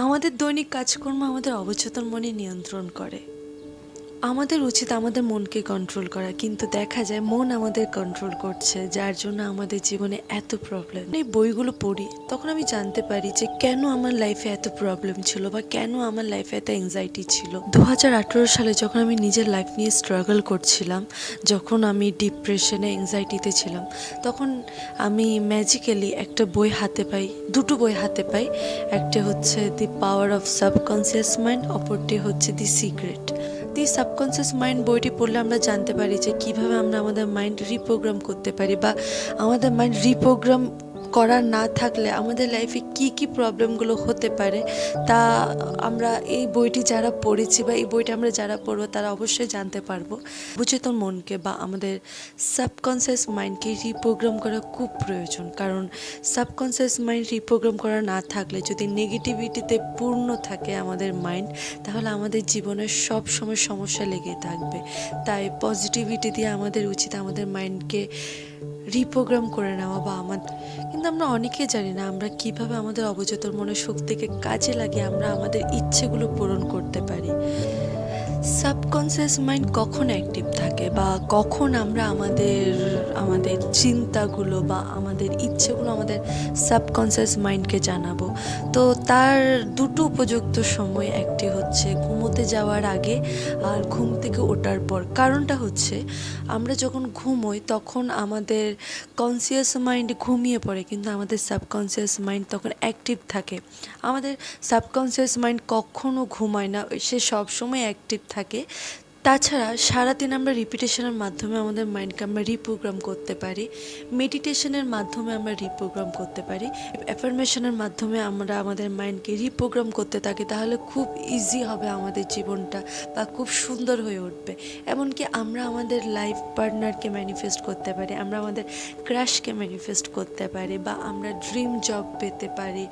আমাদের দৈনিক কাজকর্ম আমাদের অবচেতন মনে নিয়ন্ত্রণ করে। আমাদের উচিত আমাদের মনকে কন্ট্রোল করা, কিন্তু দেখা যায় মন আমাদের কন্ট্রোল করছে, যার জন্য আমাদের জীবনে এত প্রবলেম। এই বইগুলো পড়ি, তখন আমি জানতে পারি যে কেন আমার লাইফে এত প্রবলেম ছিল বা কেন আমার লাইফে এত অ্যাংজাইটি ছিল। 2018 সালে যখন আমি নিজের লাইফ নিয়ে স্ট্রাগল করছিলাম, যখন আমি ডিপ্রেশনে অ্যাংজাইটিতে ছিলাম, তখন আমি ম্যাজিক্যালি একটা বই হাতে পাই, দুটো বই হাতে পাই। একটা হচ্ছে দি পাওয়ার অফ সাবকনসিয়াস মাইন্ড, অপরটি হচ্ছে দি সিক্রেট। দি সাবকনসিয়াস মাইন্ড বইটি পড়লে আমরা জানতে পারি যে কিভাবে আমরা আমাদের মাইন্ড রিপ্রোগ্রাম করতে পারি, বা আমাদের মাইন্ড রিপ্রোগ্রাম করা না থাকলে আমাদের লাইফে কি কি প্রবলেমগুলো হতে পারে, তা আমরা এই বইটি যারা পড়েছি বা এই বইটা আমরা যারা পড়বো তারা অবশ্যই জানতে পারবো। অবচেতন মনকে বা আমাদের সাবকনসিয়াস মাইন্ডকে রিপ্রোগ্রাম করা খুব প্রয়োজন, কারণ সাবকনসিয়াস মাইন্ড রিপ্রোগ্রাম করা না থাকলে, যদি নেগেটিভিটিতে পূর্ণ থাকে আমাদের মাইন্ড, তাহলে আমাদের জীবনে সব সময় সমস্যা লেগেই থাকবে। তাই পজিটিভিটি দিয়ে আমাদের উচিত আমাদের মাইন্ডকে রিপ্রোগ্রাম করে নেওয়া বা কিন্তু আমরা অনেকেই জানি না আমরা কিভাবে আমাদের অবচেতন মনের শক্তিকে কাজে লাগিয়ে আমরা আমাদের ইচ্ছেগুলো পূরণ করতে পারি। সাবকনসিয়াস মাইন্ড কখন অ্যাক্টিভ থাকে বা কখন আমরা আমাদের আমাদের চিন্তাগুলো বা আমাদের ইচ্ছেগুলো আমাদের সাবকনসিয়াস মাইন্ডকে জানাবো, তো তার দুটো উপযুক্ত সময়, একটি হচ্ছে ঘুমোতে যাওয়ার আগে আর ঘুম থেকে ওঠার পর। কারণটা হচ্ছে আমরা যখন ঘুমোই তখন আমাদের কনসিয়াস মাইন্ড ঘুমিয়ে পড়ে, কিন্তু আমাদের সাবকনসিয়াস মাইন্ড তখন অ্যাক্টিভ থাকে। আমাদের সাবকনসিয়াস মাইন্ড কখনো ঘুমায় না, সে সবসময় অ্যাক্টিভ থাকে। তাছাড়া সারাদিন আমরা রিপিটেশনের মাধ্যমে আমাদের মাইন্ডকে আমরা রিপ্রোগ্রাম করতে পারি, মেডিটেশনের মাধ্যমে আমরা রিপ্রোগ্রাম করতে পারি, অ্যাফার্মেশনের মাধ্যমে আমরা আমাদের মাইন্ডকে রিপ্রোগ্রাম করতে থাকি, তাহলে খুব ইজি হবে আমাদের জীবনটা বা খুব সুন্দর হয়ে উঠবে। এমনকি আমরা আমাদের লাইফ পার্টনারকে ম্যানিফেস্ট করতে পারি, আমরা আমাদের ক্রাশকে ম্যানিফেস্ট করতে পারি, বা আমরা ড্রিম জব পেতে পারি।